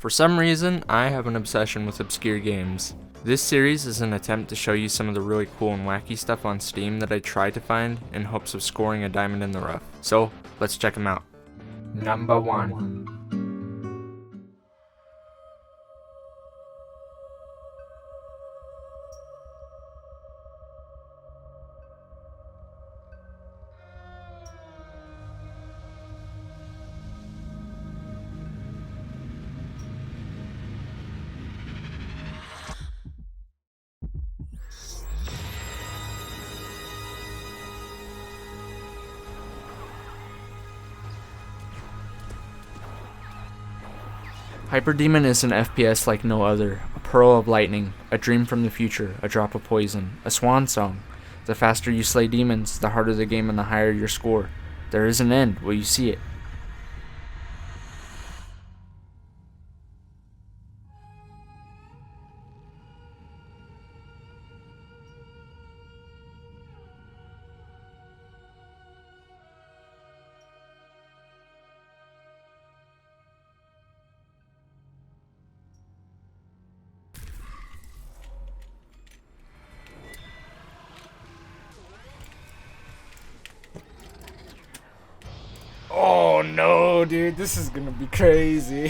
For some reason, I have an obsession with obscure games. This series is an attempt to show you some of the really cool and wacky stuff on Steam that I try to find in hopes of scoring a diamond in the rough. So, let's check them out. Number 1. Hyperdemon is an FPS like no other, a pearl of lightning, a dream from the future, a drop of poison, a swan song. The faster you slay demons, the harder the game and the higher your score. There is an end, will you see it? Oh no, dude, this is gonna be crazy.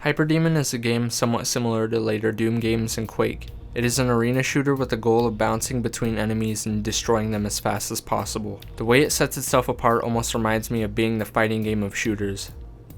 Hyperdemon is a game somewhat similar to later Doom games and Quake. It is an arena shooter with the goal of bouncing between enemies and destroying them as fast as possible. The way it sets itself apart almost reminds me of being the fighting game of shooters.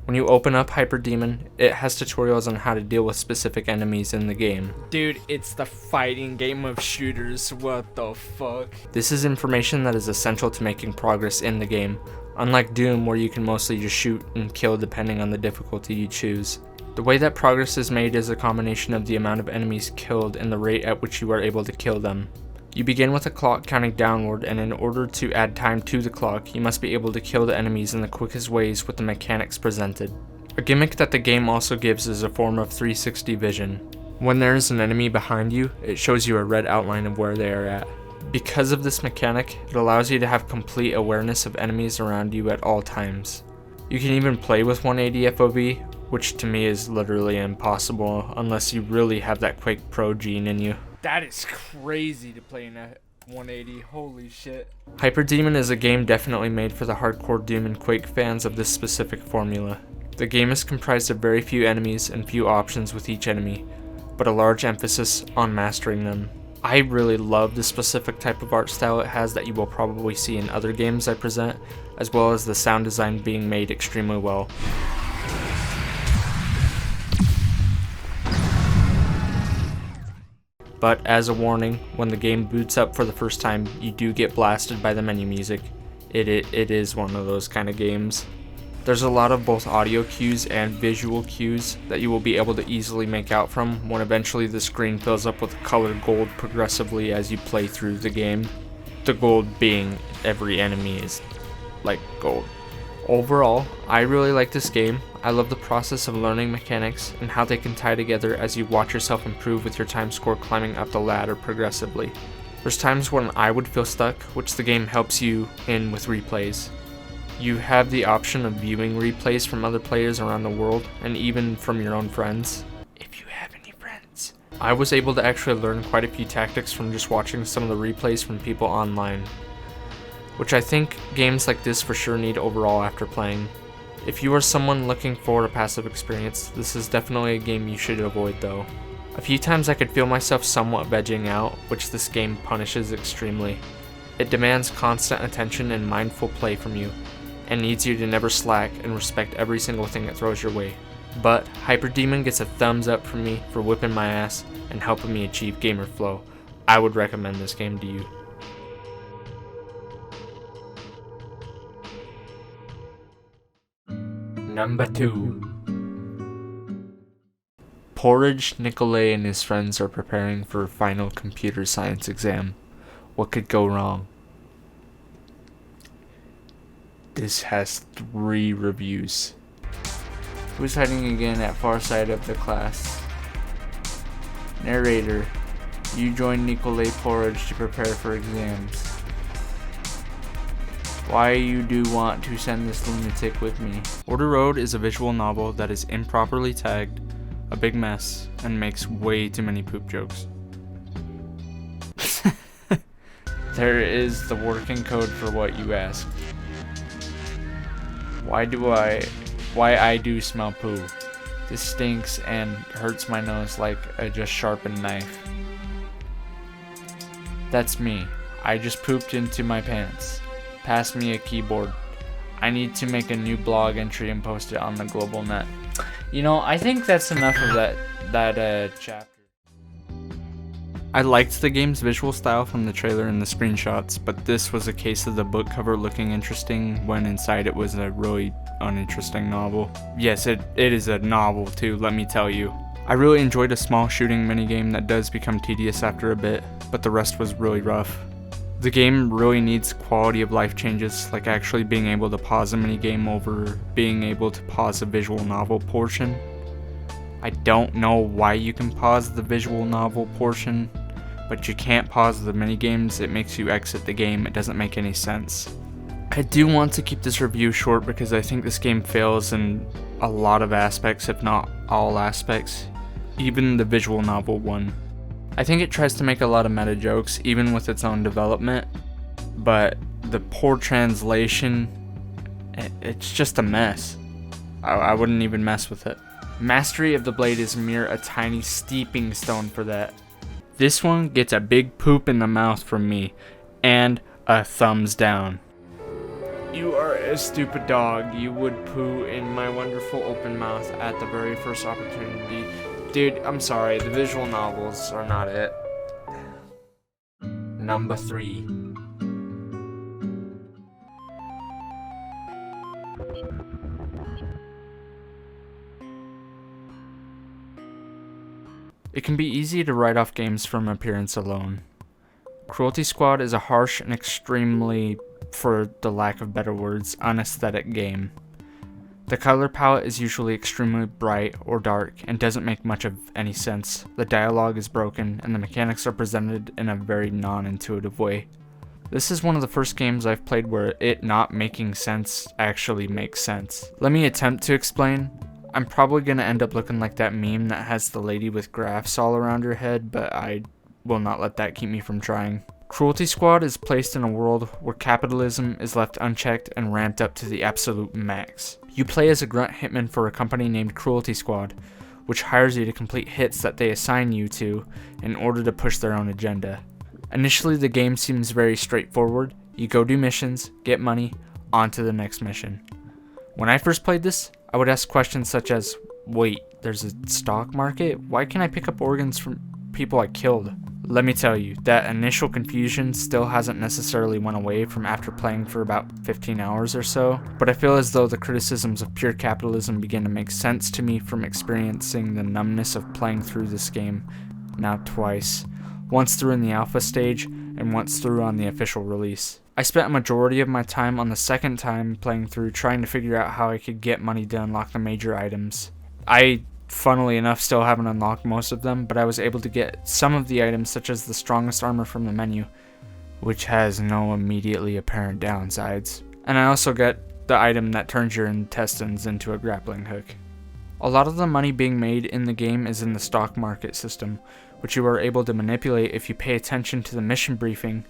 When you open up Hyperdemon, it has tutorials on how to deal with specific enemies in the game. Dude, it's the fighting game of shooters, what the fuck? This is information that is essential to making progress in the game, unlike Doom where you can mostly just shoot and kill depending on the difficulty you choose. The way that progress is made is a combination of the amount of enemies killed and the rate at which you are able to kill them. You begin with a clock counting downward, and in order to add time to the clock, you must be able to kill the enemies in the quickest ways with the mechanics presented. A gimmick that the game also gives is a form of 360 vision. When there is an enemy behind you, it shows you a red outline of where they are at. Because of this mechanic, it allows you to have complete awareness of enemies around you at all times. You can even play with 180 FOV, which to me is literally impossible unless you really have that Quake Pro gene in you. That is crazy to play in a 180, holy shit. Hyperdemon is a game definitely made for the hardcore Doom and Quake fans of this specific formula. The game is comprised of very few enemies and few options with each enemy, but a large emphasis on mastering them. I really love the specific type of art style it has that you will probably see in other games I present, as well as the sound design being made extremely well. But as a warning, when the game boots up for the first time, you do get blasted by the menu music. It is one of those kind of games. There's a lot of both audio cues and visual cues that you will be able to easily make out from when eventually the screen fills up with colored gold progressively as you play through the game. The gold being every enemy is like gold. Overall, I really like this game. I love the process of learning mechanics and how they can tie together as you watch yourself improve with your time score climbing up the ladder progressively. There's times when I would feel stuck, which the game helps you in with replays. You have the option of viewing replays from other players around the world and even from your own friends, if you have any friends. I was able to actually learn quite a few tactics from just watching some of the replays from people online, which I think games like this for sure need overall after playing. If you are someone looking for a passive experience, this is definitely a game you should avoid though. A few times I could feel myself somewhat vegging out, which this game punishes extremely. It demands constant attention and mindful play from you, and needs you to never slack and respect every single thing it throws your way. But Hyperdemon gets a thumbs up from me for whipping my ass and helping me achieve gamer flow. I would recommend this game to you. Number 2. Porridge, Nicolay, and his friends are preparing for a final computer science exam. What could go wrong? This has 3 reviews. Who's hiding again at far side of the class? Narrator. You join Nicolay Porridge to prepare for exams. Why you do want to send this lunatic with me? Order Road is a visual novel that is improperly tagged, a big mess, and makes way too many poop jokes. There is the working code for what you asked. Why I do smell poo. This stinks and hurts my nose like a just sharpened knife. That's me. I just pooped into my pants. Pass me a keyboard. I need to make a new blog entry and post it on the global net. You know, I think that's enough of that chapter. I liked the game's visual style from the trailer and the screenshots, but this was a case of the book cover looking interesting when inside it was a really uninteresting novel. Yes, it is a novel too, let me tell you. I really enjoyed a small shooting minigame that does become tedious after a bit, but the rest was really rough. The game really needs quality of life changes, like actually being able to pause a minigame over being able to pause a visual novel portion. I don't know why you can pause the visual novel portion, but you can't pause the minigames. It makes you exit the game. It doesn't make any sense. I do want to keep this review short because I think this game fails in a lot of aspects, if not all aspects, even the visual novel one. I think it tries to make a lot of meta jokes, even with its own development, but the poor translation, it's just a mess. I wouldn't even mess with it. Mastery of the blade is mere a tiny steeping stone for that. This one gets a big poop in the mouth from me, and a thumbs down. You are a stupid dog. You would poo in my wonderful open mouth at the very first opportunity. Dude, I'm sorry, the visual novels are not it. Number 3. It can be easy to write off games from appearance alone. Cruelty Squad is a harsh and extremely, for the lack of better words, unaesthetic game. The color palette is usually extremely bright or dark and doesn't make much of any sense. The dialogue is broken and the mechanics are presented in a very non-intuitive way. This is one of the first games I've played where it not making sense actually makes sense. Let me attempt to explain. I'm probably going to end up looking like that meme that has the lady with graphs all around her head, but I will not let that keep me from trying. Cruelty Squad is placed in a world where capitalism is left unchecked and ramped up to the absolute max. You play as a grunt hitman for a company named Cruelty Squad, which hires you to complete hits that they assign you to in order to push their own agenda. Initially, the game seems very straightforward. You go do missions, get money, on to the next mission. When I first played this, I would ask questions such as, wait, there's a stock market? Why can't I pick up organs from people I killed? Let me tell you, that initial confusion still hasn't necessarily went away from after playing for about 15 hours or so, but I feel as though the criticisms of pure capitalism begin to make sense to me from experiencing the numbness of playing through this game now twice, once through in the alpha stage and once through on the official release. I spent a majority of my time on the second time playing through trying to figure out how I could get money to unlock the major items. I, funnily enough, still haven't unlocked most of them, but I was able to get some of the items such as the strongest armor from the menu, which has no immediately apparent downsides. And I also got the item that turns your intestines into a grappling hook. A lot of the money being made in the game is in the stock market system, which you are able to manipulate if you pay attention to the mission briefing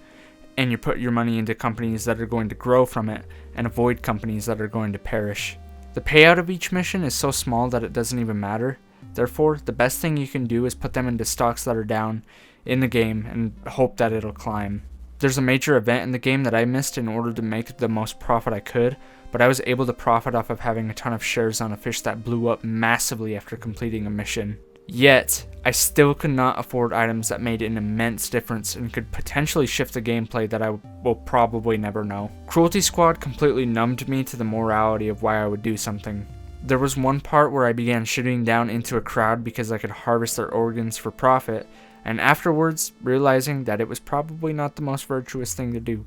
and you put your money into companies that are going to grow from it and avoid companies that are going to perish. The payout of each mission is so small that it doesn't even matter. Therefore, the best thing you can do is put them into stocks that are down in the game and hope that it'll climb. There's a major event in the game that I missed in order to make the most profit I could, but I was able to profit off of having a ton of shares on a fish that blew up massively after completing a mission. Yet, I still could not afford items that made an immense difference and could potentially shift the gameplay that I will probably never know. Cruelty Squad completely numbed me to the morality of why I would do something. There was one part where I began shooting down into a crowd because I could harvest their organs for profit, and afterwards realizing that it was probably not the most virtuous thing to do.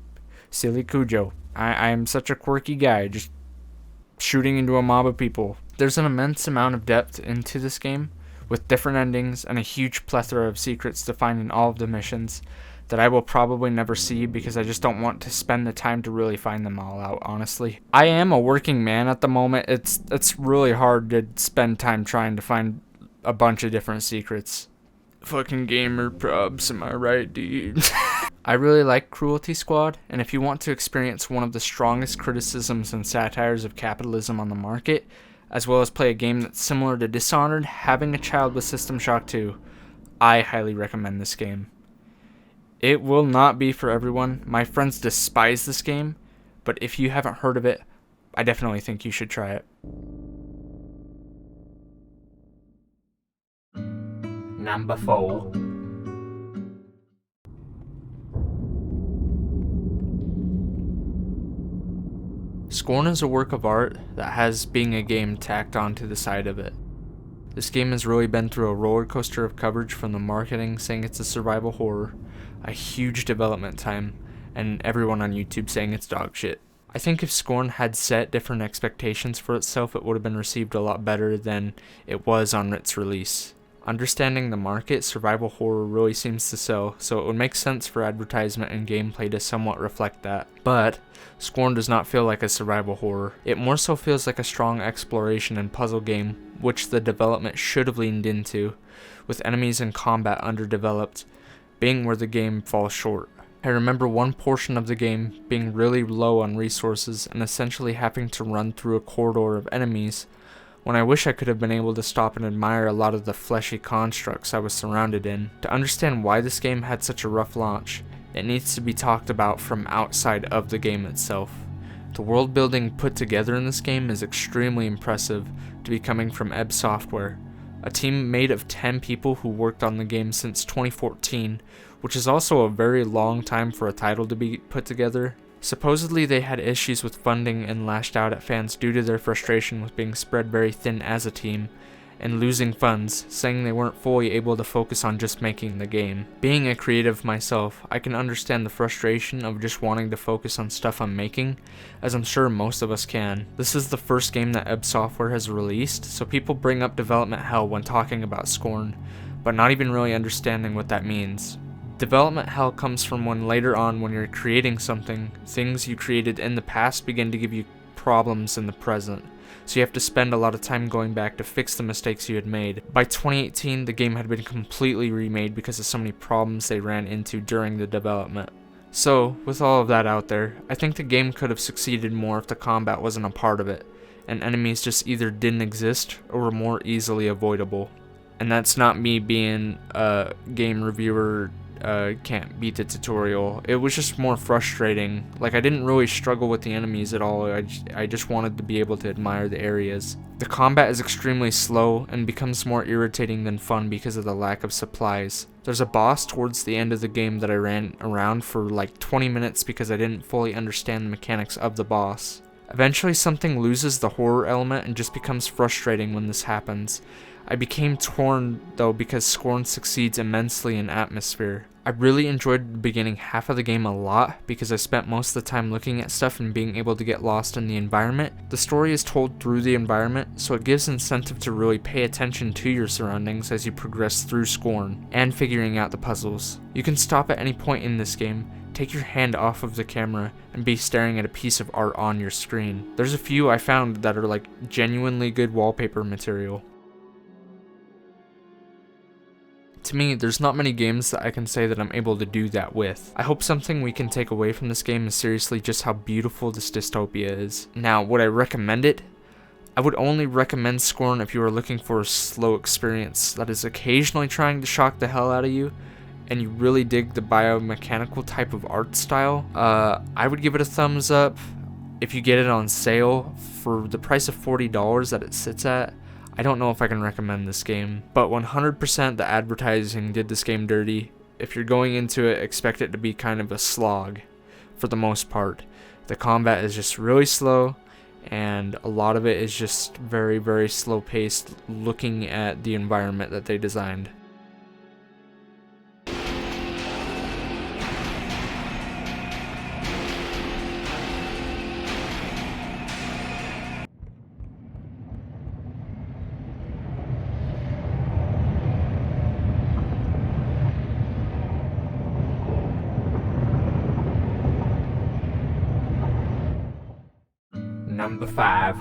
Silly Cujo. I am such a quirky guy, just shooting into a mob of people. There's an immense amount of depth into this game, with different endings and a huge plethora of secrets to find in all of the missions, that I will probably never see because I just don't want to spend the time to really find them all out, honestly. I am a working man at the moment. It's really hard to spend time trying to find a bunch of different secrets. Fucking gamer probs, am I right, dude? I really like Cruelty Squad, and if you want to experience one of the strongest criticisms and satires of capitalism on the market, as well as play a game that's similar to Dishonored, having a child with System Shock 2, I highly recommend this game. It will not be for everyone. My friends despise this game, but if you haven't heard of it, I definitely think you should try it. Number 4. Scorn is a work of art that has being a game tacked onto the side of it. This game has really been through a roller coaster of coverage, from the marketing saying it's a survival horror, a huge development time, and everyone on YouTube saying it's dog shit. I think if Scorn had set different expectations for itself, it would have been received a lot better than it was on its release. Understanding the market, survival horror really seems to sell, so it would make sense for advertisement and gameplay to somewhat reflect that. But Scorn does not feel like a survival horror. It more so feels like a strong exploration and puzzle game, which the development should have leaned into, with enemies and combat underdeveloped, being where the game falls short. I remember one portion of the game being really low on resources and essentially having to run through a corridor of enemies, when I wish I could have been able to stop and admire a lot of the fleshy constructs I was surrounded in. To understand why this game had such a rough launch, it needs to be talked about from outside of the game itself. The world building put together in this game is extremely impressive to be coming from Ebb Software, a team made of 10 people who worked on the game since 2014, which is also a very long time for a title to be put together. Supposedly they had issues with funding and lashed out at fans due to their frustration with being spread very thin as a team and losing funds, saying they weren't fully able to focus on just making the game. Being a creative myself, I can understand the frustration of just wanting to focus on stuff I'm making, as I'm sure most of us can. This is the first game that Ebb Software has released, so people bring up development hell when talking about Scorn, but not even really understanding what that means. Development hell comes from when later on, when you're creating something, things you created in the past begin to give you problems in the present. So you have to spend a lot of time going back to fix the mistakes you had made. By 2018, the game had been completely remade because of so many problems they ran into during the development. So, with all of that out there, I think the game could have succeeded more if the combat wasn't a part of it, and enemies just either didn't exist or were more easily avoidable. And that's not me being a game reviewer can't beat the tutorial. It was just more frustrating. Like, I didn't really struggle with the enemies at all. I just wanted to be able to admire the areas. The combat is extremely slow and becomes more irritating than fun because of the lack of supplies. There's a boss towards the end of the game that I ran around for like 20 minutes because I didn't fully understand the mechanics of the boss. Eventually something loses the horror element and just becomes frustrating when this happens. I became torn though because Scorn succeeds immensely in atmosphere. I really enjoyed the beginning half of the game a lot because I spent most of the time looking at stuff and being able to get lost in the environment. The story is told through the environment, so it gives incentive to really pay attention to your surroundings as you progress through Scorn and figuring out the puzzles. You can stop at any point in this game, take your hand off of the camera, and be staring at a piece of art on your screen. There's a few I found that are like genuinely good wallpaper material. To me, there's not many games that I can say that I'm able to do that with. I hope something we can take away from this game is seriously just how beautiful this dystopia is. Now, would I recommend it? I would only recommend Scorn if you are looking for a slow experience that is occasionally trying to shock the hell out of you, and you really dig the biomechanical type of art style. I would give it a thumbs up. If you get it on sale for the price of $40 that it sits at, I don't know if I can recommend this game, but 100% the advertising did this game dirty. If you're going into it, expect it to be kind of a slog for the most part. The combat is just really slow, and a lot of it is just very, very slow paced looking at the environment that they designed. Number 5.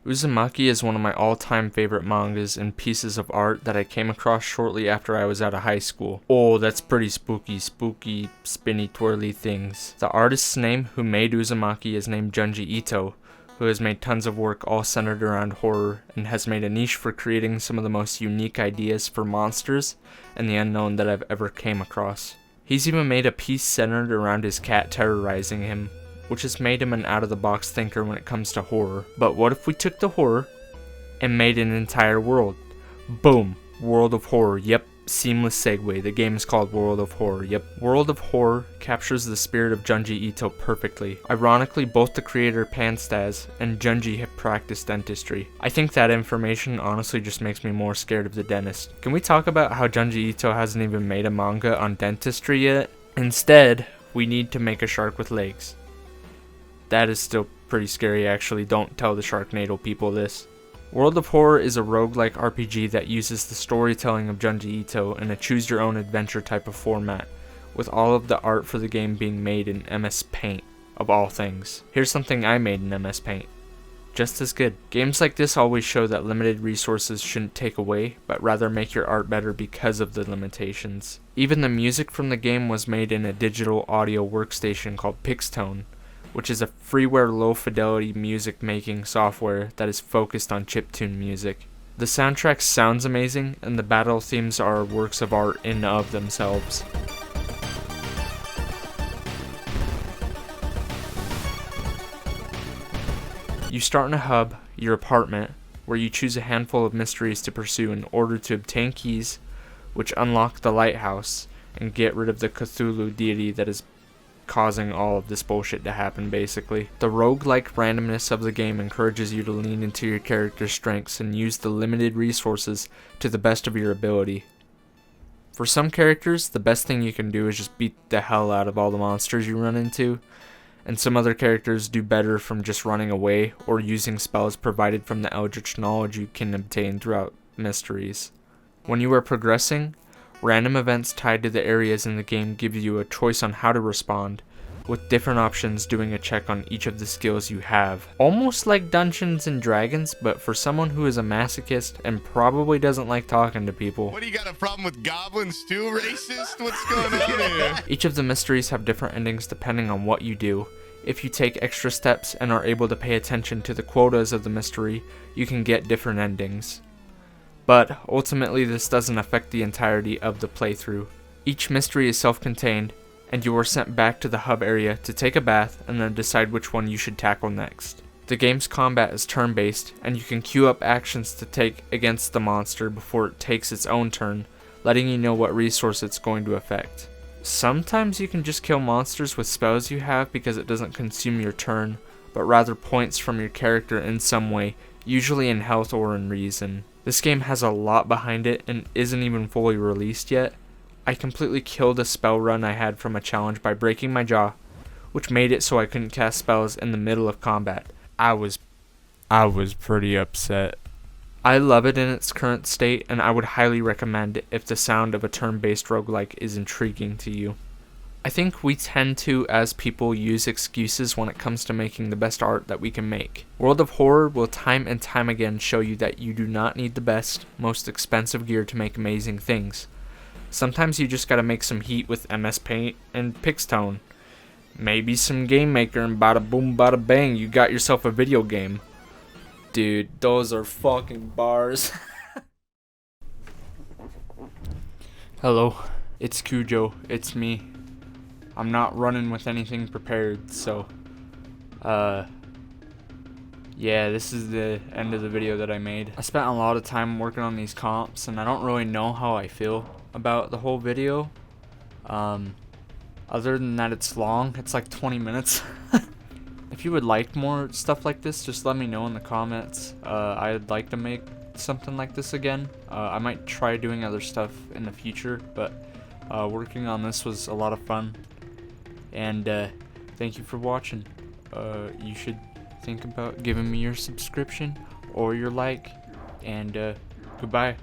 Uzumaki is one of my all-time favorite mangas and pieces of art that I came across shortly after I was out of high school. Oh, that's pretty spooky, spinny, twirly things. The artist's name who made Uzumaki is named Junji Ito, who has made tons of work all centered around horror and has made a niche for creating some of the most unique ideas for monsters and the unknown that I've ever came across. He's even made a piece centered around his cat terrorizing him, which has made him an out-of-the-box thinker when it comes to horror. But what if we took the horror and made an entire world? Boom! World of Horror. Yep, seamless segue. The game is called World of Horror. Yep. World of Horror captures the spirit of Junji Ito perfectly. Ironically, both the creator Panstaz and Junji have practiced dentistry. I think that information honestly just makes me more scared of the dentist. Can we talk about how Junji Ito hasn't even made a manga on dentistry yet? Instead, we need to make a shark with legs. That is still pretty scary actually, don't tell the Sharknado people this. World of Horror is a roguelike RPG that uses the storytelling of Junji Ito in a choose-your-own-adventure type of format, with all of the art for the game being made in MS Paint, of all things. Here's something I made in MS Paint. Just as good. Games like this always show that limited resources shouldn't take away, but rather make your art better because of the limitations. Even the music from the game was made in a digital audio workstation called Pixtone, which is a freeware low-fidelity music-making software that is focused on chiptune music. The soundtrack sounds amazing, and the battle themes are works of art in and of themselves. You start in a hub, your apartment, where you choose a handful of mysteries to pursue in order to obtain keys, which unlock the lighthouse, and get rid of the Cthulhu deity that is causing all of this bullshit to happen basically. The roguelike randomness of the game encourages you to lean into your character's strengths and use the limited resources to the best of your ability. For some characters, the best thing you can do is just beat the hell out of all the monsters you run into, and some other characters do better from just running away or using spells provided from the eldritch knowledge you can obtain throughout mysteries. When you are progressing, random events tied to the areas in the game give you a choice on how to respond, with different options doing a check on each of the skills you have. Almost like Dungeons and Dragons, but for someone who is a masochist and probably doesn't like talking to people. What, do you got a problem with goblins too, racist? What's going on here? Each of the mysteries have different endings depending on what you do. If you take extra steps and are able to pay attention to the quotas of the mystery, you can get different endings. But ultimately this doesn't affect the entirety of the playthrough. Each mystery is self-contained, and you are sent back to the hub area to take a bath and then decide which one you should tackle next. The game's combat is turn-based, and you can queue up actions to take against the monster before it takes its own turn, letting you know what resource it's going to affect. Sometimes you can just kill monsters with spells you have because it doesn't consume your turn, but rather points from your character in some way, usually in health or in reason. This game has a lot behind it and isn't even fully released yet. I completely killed a spell run I had from a challenge by breaking my jaw, which made it so I couldn't cast spells in the middle of combat. I was pretty upset. I love it in its current state, and I would highly recommend it if the sound of a turn-based roguelike is intriguing to you. I think we tend to, as people, use excuses when it comes to making the best art that we can make. World of Horror will time and time again show you that you do not need the best, most expensive gear to make amazing things. Sometimes you just gotta make some heat with MS Paint and Pixtone. Maybe some Game Maker and bada boom bada bang, you got yourself a video game. Dude, those are fucking bars. Hello, it's Cujo, it's me. I'm not running with anything prepared, so yeah, this is the end of the video that I made. I spent a lot of time working on these comps, and I don't really know how I feel about the whole video. Other than that, it's long. It's like 20 minutes. If you would like more stuff like this, just let me know in the comments. I'd like to make something like this again. I might try doing other stuff in the future, but working on this was a lot of fun. And thank you for watching. You should think about giving me your subscription or your like. And goodbye.